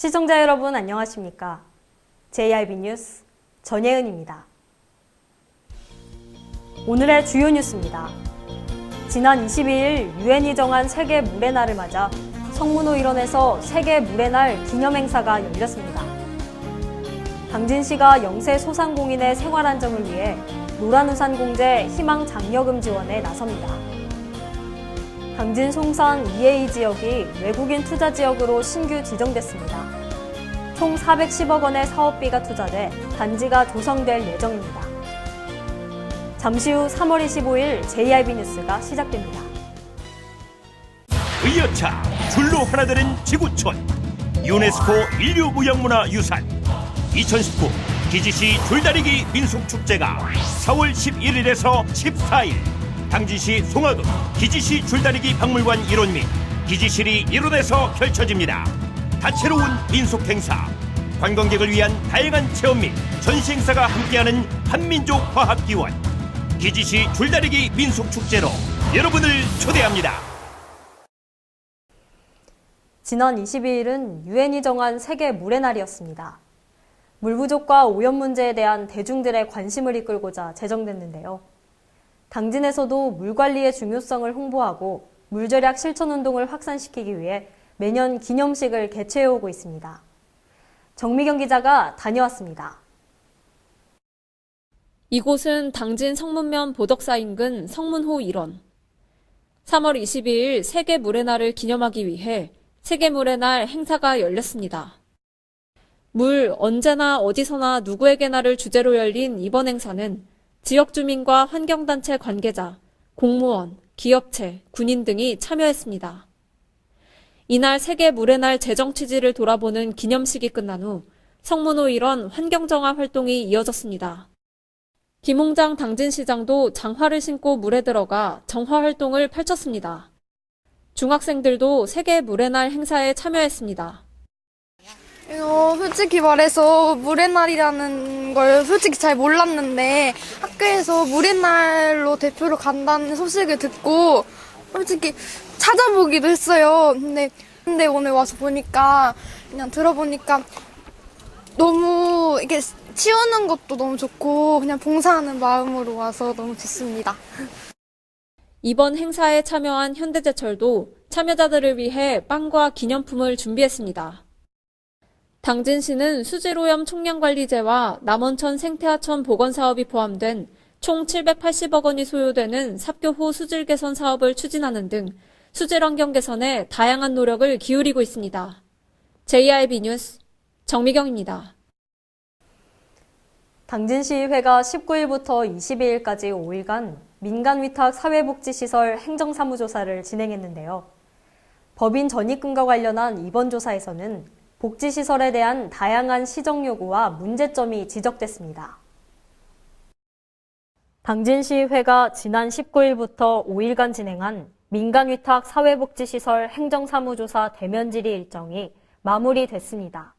시청자 여러분 안녕하십니까? JIB 뉴스 전예은입니다. 오늘의 주요 뉴스입니다. 지난 22일 유엔이 정한 세계 물의 날을 맞아 성문호 일원에서 세계 물의 날 기념행사가 열렸습니다. 당진시가 영세 소상공인의 생활 안정을 위해 노란우산 공제 희망 장려금 지원에 나섭니다. 당진 송산 EA 지역이 외국인 투자 지역으로 신규 지정됐습니다. 총 410억 원의 사업비가 투자돼 단지가 조성될 예정입니다. 잠시 후 3월 25일 JIB 뉴스가 시작됩니다. 의여차 줄로 하나 되는 지구촌 유네스코 인류무형문화유산 2019 기지시 줄다리기 민속축제가 4월 11일에서 14일 당진시 송화읍 기지시 줄다리기 박물관 1원 및 기지실이 1원에서 펼쳐집니다. 다채로운 민속행사, 관광객을 위한 다양한 체험 및 전시행사가 함께하는 한민족 화합기원 기지시 줄다리기 민속축제로 여러분을 초대합니다. 지난 22일은 유엔이 정한 세계 물의 날이었습니다. 물 부족과 오염 문제에 대한 대중들의 관심을 이끌고자 제정됐는데요. 당진에서도 물 관리의 중요성을 홍보하고 물 절약 실천 운동을 확산시키기 위해 매년 기념식을 개최해오고 있습니다. 정미경 기자가 다녀왔습니다. 이곳은 당진 성문면 보덕사 인근 성문호 일원. 3월 22일 세계 물의 날을 기념하기 위해 세계 물의 날 행사가 열렸습니다. 물 언제나 어디서나 누구에게나를 주제로 열린 이번 행사는 지역 주민과 환경단체 관계자, 공무원, 기업체, 군인 등이 참여했습니다. 이날 세계 물의 날 제정 취지를 돌아보는 기념식이 끝난 후 성문호 일원 환경정화 활동이 이어졌습니다. 김홍장 당진시장도 장화를 신고 물에 들어가 정화 활동을 펼쳤습니다. 중학생들도 세계 물의 날 행사에 참여했습니다. 솔직히 말해서 물의 날이라는 걸 솔직히 잘 몰랐는데 학교에서 물의 날로 대표로 간다는 소식을 듣고 솔직히 찾아보기도 했어요. 근데 오늘 와서 보니까 그냥 들어보니까 너무 이게 치우는 것도 너무 좋고 그냥 봉사하는 마음으로 와서 너무 좋습니다. 이번 행사에 참여한 현대제철도 참여자들을 위해 빵과 기념품을 준비했습니다. 당진시는 수질오염 총량관리제와 남원천 생태하천 보건사업이 포함된 총 780억 원이 소요되는 삽교호 수질 개선 사업을 추진하는 등 수질 환경 개선에 다양한 노력을 기울이고 있습니다. JIB 뉴스 정미경입니다. 당진시의회가 19일부터 22일까지 5일간 민간위탁 사회복지시설 행정사무조사를 진행했는데요. 법인 전입금과 관련한 이번 조사에서는 복지시설에 대한 다양한 시정 요구와 문제점이 지적됐습니다. 당진시의회가 지난 19일부터 5일간 진행한 민간위탁 사회복지시설 행정사무조사 대면 질의 일정이 마무리됐습니다.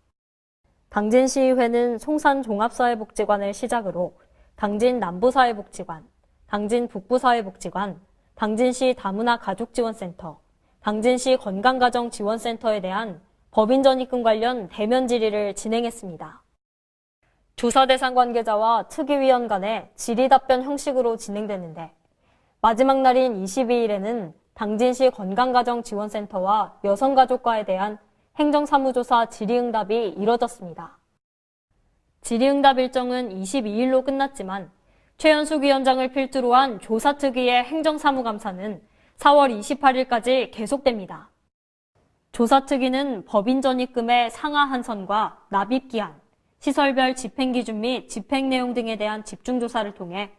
당진시의회는 송산 종합사회복지관을 시작으로 당진 남부사회복지관, 당진 북부사회복지관, 당진시 다문화 가족지원센터, 당진시 건강가정지원센터에 대한 법인 전입금 관련 대면 질의를 진행했습니다. 조사 대상 관계자와 특위위원 간의 질의 답변 형식으로 진행됐는데 마지막 날인 22일에는 당진시 건강가정지원센터와 여성가족과에 대한 행정사무조사 질의응답이 이뤄졌습니다. 질의응답 일정은 22일로 끝났지만 최현숙 위원장을 필두로 한 조사특위의 행정사무감사는 4월 28일까지 계속됩니다. 조사특위는 법인 전입금의 상하 한선과 납입기한, 시설별 집행기준 및 집행 내용 등에 대한 집중조사를 통해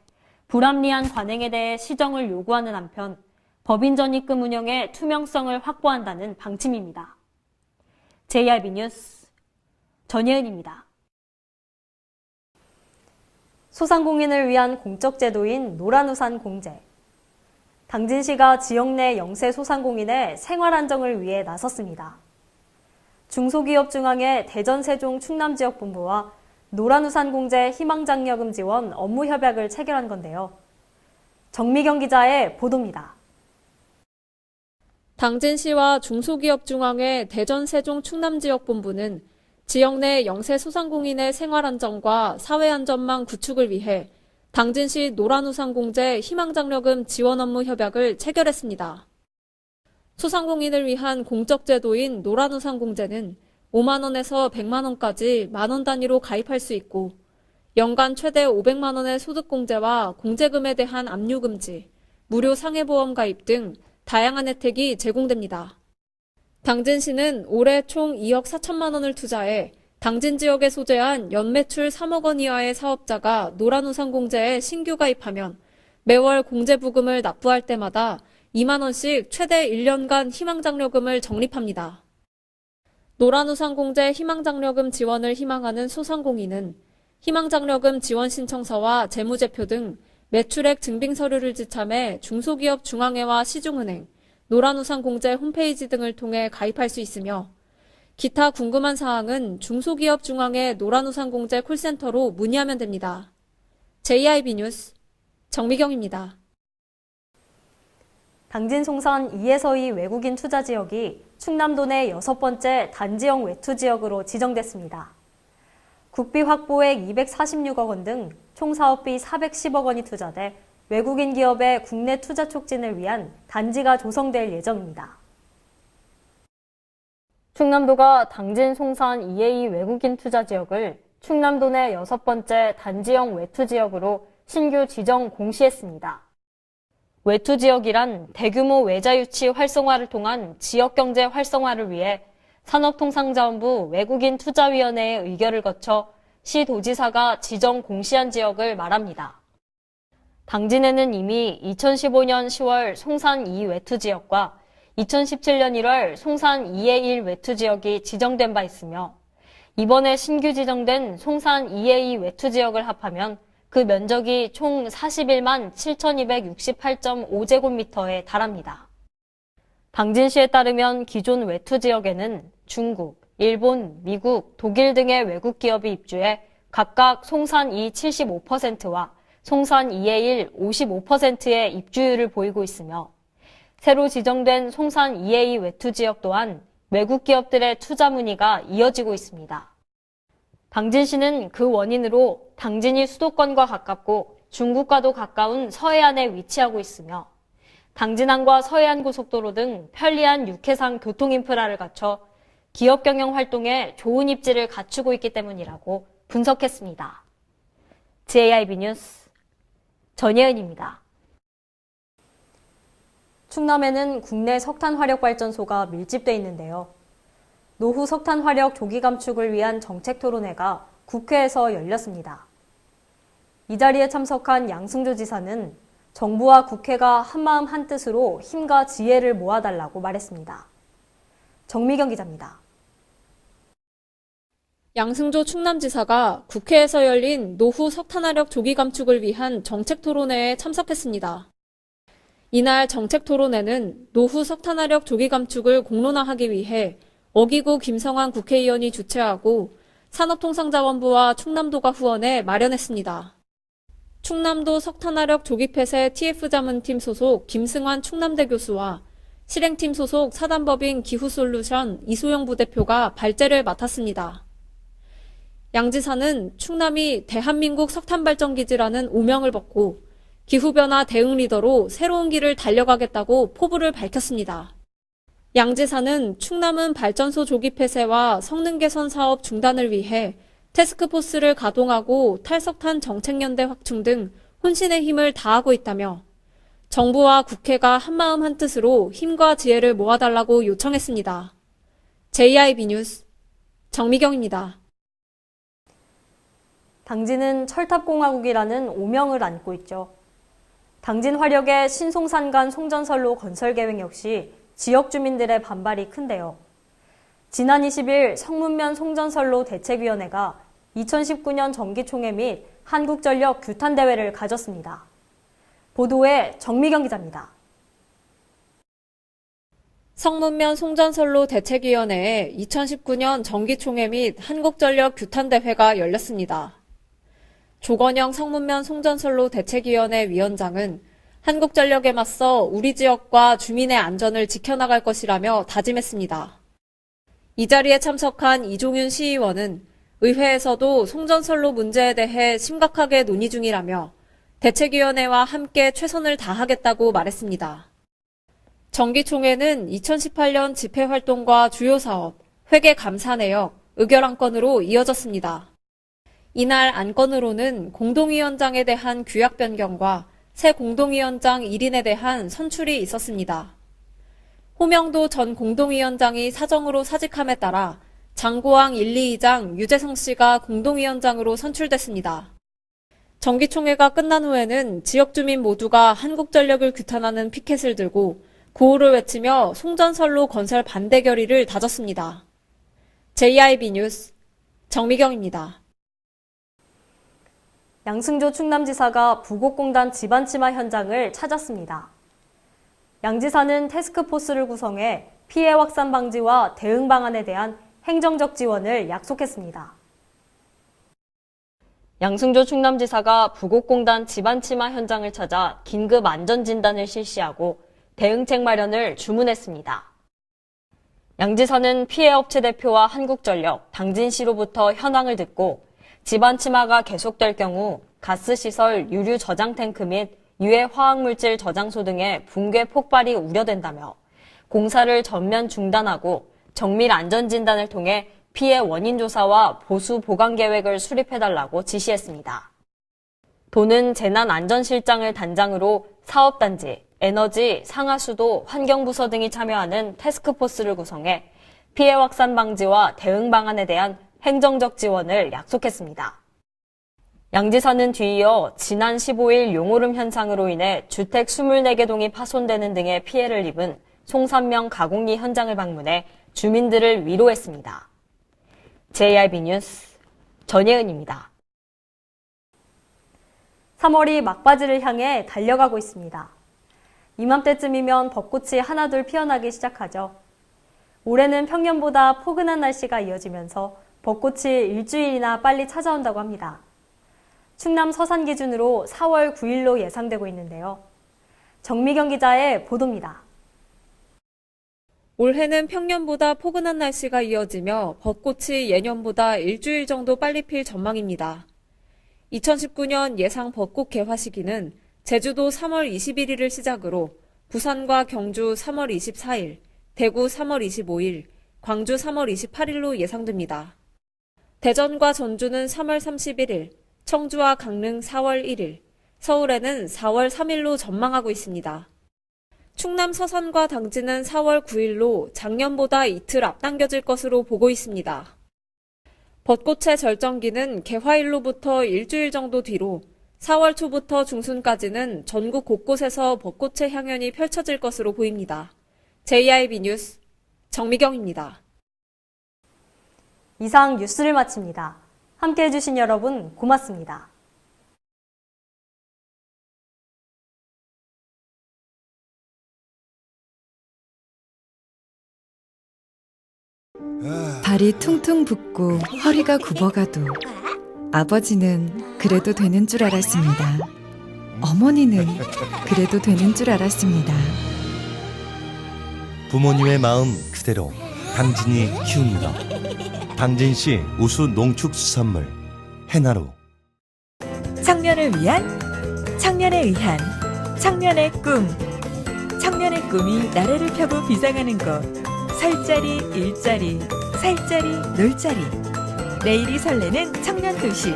불합리한 관행에 대해 시정을 요구하는 한편 법인 전입금 운영의 투명성을 확보한다는 방침입니다. JIB 뉴스 전예은입니다. 소상공인을 위한 공적 제도인 노란우산 공제. 당진시가 지역 내 영세 소상공인의 생활 안정을 위해 나섰습니다. 중소기업중앙회 대전 세종 충남지역본부와 노란우산 공제 희망장려금 지원 업무 협약을 체결한 건데요. 정미경 기자의 보도입니다. 당진시와 중소기업중앙회 대전 세종 충남지역본부는 지역 내 영세 소상공인의 생활안정과 사회안전망 구축을 위해 당진시 노란우산공제 희망장려금 지원 업무 협약을 체결했습니다. 소상공인을 위한 공적 제도인 노란우산공제는 5만 원에서 100만 원까지 만원 단위로 가입할 수 있고 연간 최대 500만 원의 소득공제와 공제금에 대한 압류금지, 무료 상해보험 가입 등 다양한 혜택이 제공됩니다. 당진시는 올해 총 2억 4천만 원을 투자해 당진 지역에 소재한 연매출 3억 원 이하의 사업자가 노란우산공제에 신규 가입하면 매월 공제부금을 납부할 때마다 2만 원씩 최대 1년간 희망장려금을 적립합니다. 노란우산공제 희망장려금 지원을 희망하는 소상공인은 희망장려금 지원 신청서와 재무제표 등 매출액 증빙 서류를 지참해 중소기업 중앙회와 시중은행, 노란우산공제 홈페이지 등을 통해 가입할 수 있으며 기타 궁금한 사항은 중소기업 중앙회 노란우산공제 콜센터로 문의하면 됩니다. JIB 뉴스 정미경입니다. 당진 송산 2에서 2 외국인 투자 지역이 충남도 내 6번째 단지형 외투 지역으로 지정됐습니다. 국비 확보액 246억 원 등 총 사업비 410억 원이 투자돼 외국인 기업의 국내 투자 촉진을 위한 단지가 조성될 예정입니다. 충남도가 당진 송산 2A 외국인 투자 지역을 충남도 내 6번째 단지형 외투 지역으로 신규 지정 공시했습니다. 외투 지역이란 대규모 외자 유치 활성화를 통한 지역경제 활성화를 위해 산업통상자원부 외국인투자위원회의 의결을 거쳐 시도지사가 지정 공시한 지역을 말합니다. 당진에는 이미 2015년 10월 송산 2 외투 지역과 2017년 1월 송산 2의 1 외투 지역이 지정된 바 있으며 이번에 신규 지정된 송산 2의 2 외투 지역을 합하면 그 면적이 총 41만 7,268.5제곱미터에 달합니다. 당진시에 따르면 기존 외투 지역에는 중국, 일본, 미국, 독일 등의 외국 기업이 입주해 각각 송산 2 75%와 송산 2의 1 55%의 입주율을 보이고 있으며 새로 지정된 송산 2의 2 외투 지역 또한 외국 기업들의 투자 문의가 이어지고 있습니다. 당진시는 그 원인으로 당진이 수도권과 가깝고 중국과도 가까운 서해안에 위치하고 있으며 당진항과 서해안 고속도로 등 편리한 육해상 교통 인프라를 갖춰 기업 경영 활동에 좋은 입지를 갖추고 있기 때문이라고 분석했습니다. JIB 뉴스 전예은입니다. 충남에는 국내 석탄 화력 발전소가 밀집돼 있는데요. 노후 석탄 화력 조기 감축을 위한 정책 토론회가 국회에서 열렸습니다. 이 자리에 참석한 양승조 지사는 정부와 국회가 한마음 한뜻으로 힘과 지혜를 모아달라고 말했습니다. 정미경 기자입니다. 양승조 충남지사가 국회에서 열린 노후 석탄화력 조기 감축을 위한 정책 토론회에 참석했습니다. 이날 정책 토론회는 노후 석탄화력 조기 감축을 공론화하기 위해 어기구 김성환 국회의원이 주최하고 산업통상자원부와 충남도가 후원해 마련했습니다. 충남도 석탄화력 조기 폐쇄 TF자문팀 소속 김승환 충남대 교수와 실행팀 소속 사단법인 기후솔루션 이소영 부대표가 발제를 맡았습니다. 양 지사는 충남이 대한민국 석탄발전기지라는 오명을 벗고 기후변화 대응 리더로 새로운 길을 달려가겠다고 포부를 밝혔습니다. 양 지사는 충남은 발전소 조기 폐쇄와 성능 개선 사업 중단을 위해 태스크포스를 가동하고 탈석탄 정책연대 확충 등 혼신의 힘을 다하고 있다며 정부와 국회가 한마음 한뜻으로 힘과 지혜를 모아달라고 요청했습니다. JIB 뉴스 정미경입니다. 당진은 철탑공화국이라는 오명을 안고 있죠. 당진 화력의 신송산간 송전선로 건설 계획 역시 지역 주민들의 반발이 큰데요. 지난 20일 성문면 송전선로 대책위원회가 2019년 정기총회 및 한국전력 규탄대회를 가졌습니다. 보도에 정미경 기자입니다. 성문면 송전선로 대책위원회에 2019년 정기총회 및 한국전력 규탄대회가 열렸습니다. 조건영 성문면 송전선로 대책위원회 위원장은 한국전력에 맞서 우리 지역과 주민의 안전을 지켜나갈 것이라며 다짐했습니다. 이 자리에 참석한 이종윤 시의원은 의회에서도 송전선로 문제에 대해 심각하게 논의 중이라며 대책위원회와 함께 최선을 다하겠다고 말했습니다. 정기총회는 2018년 집회활동과 주요 사업, 회계 감사 내역, 의결 안건으로 이어졌습니다. 이날 안건으로는 공동위원장에 대한 규약 변경과 새 공동위원장 1인에 대한 선출이 있었습니다. 호명도 전 공동위원장이 사정으로 사직함에 따라 장고왕 1, 2장 유재성 씨가 공동위원장으로 선출됐습니다. 정기총회가 끝난 후에는 지역 주민 모두가 한국전력을 규탄하는 피켓을 들고 구호를 외치며 송전선로 건설 반대 결의를 다졌습니다. JIB 뉴스 정미경입니다. 양승조 충남지사가 부곡공단 집안 침하 현장을 찾았습니다. 양 지사는 태스크포스를 구성해 피해 확산 방지와 대응 방안에 대한 행정적 지원을 약속했습니다. 양승조 충남지사가 부곡공단 집안 침하 현장을 찾아 긴급 안전진단을 실시하고 대응책 마련을 주문했습니다. 양 지사는 피해 업체 대표와 한국전력, 당진시로부터 현황을 듣고 집안 침하가 계속될 경우 가스시설, 유류 저장 탱크 및 유해 화학물질 저장소 등의 붕괴 폭발이 우려된다며 공사를 전면 중단하고 정밀 안전진단을 통해 피해 원인 조사와 보수 보강 계획을 수립해달라고 지시했습니다. 도는 재난안전실장을 단장으로 사업단지, 에너지, 상하수도, 환경부서 등이 참여하는 태스크포스를 구성해 피해 확산 방지와 대응 방안에 대한 행정적 지원을 약속했습니다. 양 지사는 뒤이어 지난 15일 용오름 현상으로 인해 주택 24개 동이 파손되는 등의 피해를 입은 송산명 가공리 현장을 방문해 주민들을 위로했습니다. JIB 뉴스 전예은입니다. 3월이 막바지를 향해 달려가고 있습니다. 이맘때쯤이면 벚꽃이 하나둘 피어나기 시작하죠. 올해는 평년보다 포근한 날씨가 이어지면서 벚꽃이 일주일이나 빨리 찾아온다고 합니다. 충남 서산 기준으로 4월 9일로 예상되고 있는데요. 정미경 기자의 보도입니다. 올해는 평년보다 포근한 날씨가 이어지며 벚꽃이 예년보다 일주일 정도 빨리 필 전망입니다. 2019년 예상 벚꽃 개화 시기는 제주도 3월 21일을 시작으로 부산과 경주 3월 24일, 대구 3월 25일, 광주 3월 28일로 예상됩니다. 대전과 전주는 3월 31일, 청주와 강릉 4월 1일, 서울에는 4월 3일로 전망하고 있습니다. 충남 서산과 당진은 4월 9일로 작년보다 이틀 앞당겨질 것으로 보고 있습니다. 벚꽃의 절정기는 개화일로부터 일주일 정도 뒤로 4월 초부터 중순까지는 전국 곳곳에서 벚꽃의 향연이 펼쳐질 것으로 보입니다. JIB 뉴스 정미경입니다. 이상 뉴스를 마칩니다. 함께해 주신 여러분 고맙습니다. 발이 퉁퉁 붓고 허리가 굽어가도 아버지는 그래도 되는 줄 알았습니다. 어머니는 그래도 되는 줄 알았습니다. 부모님의 마음 그대로 당진이 키웁니다. 당진시 우수 농축수산물 해나루. 청년을 위한, 청년에 의한, 청년의 꿈. 청년의 꿈이 나래를 펴고 비상하는 곳. 설자리, 일자리, 살자리, 놀자리. 내일이 설레는 청년도시.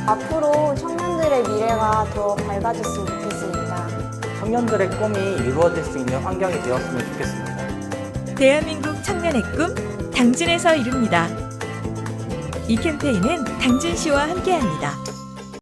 앞으로 청년들의 미래가 더 밝아졌으면 좋겠습니다. 청년들의 꿈이 이루어질 수 있는 환경이 되었으면 좋겠습니다. 대한민국 청년의 꿈, 당진에서 이룹니다. 이 캠페인은 당진시와 함께합니다.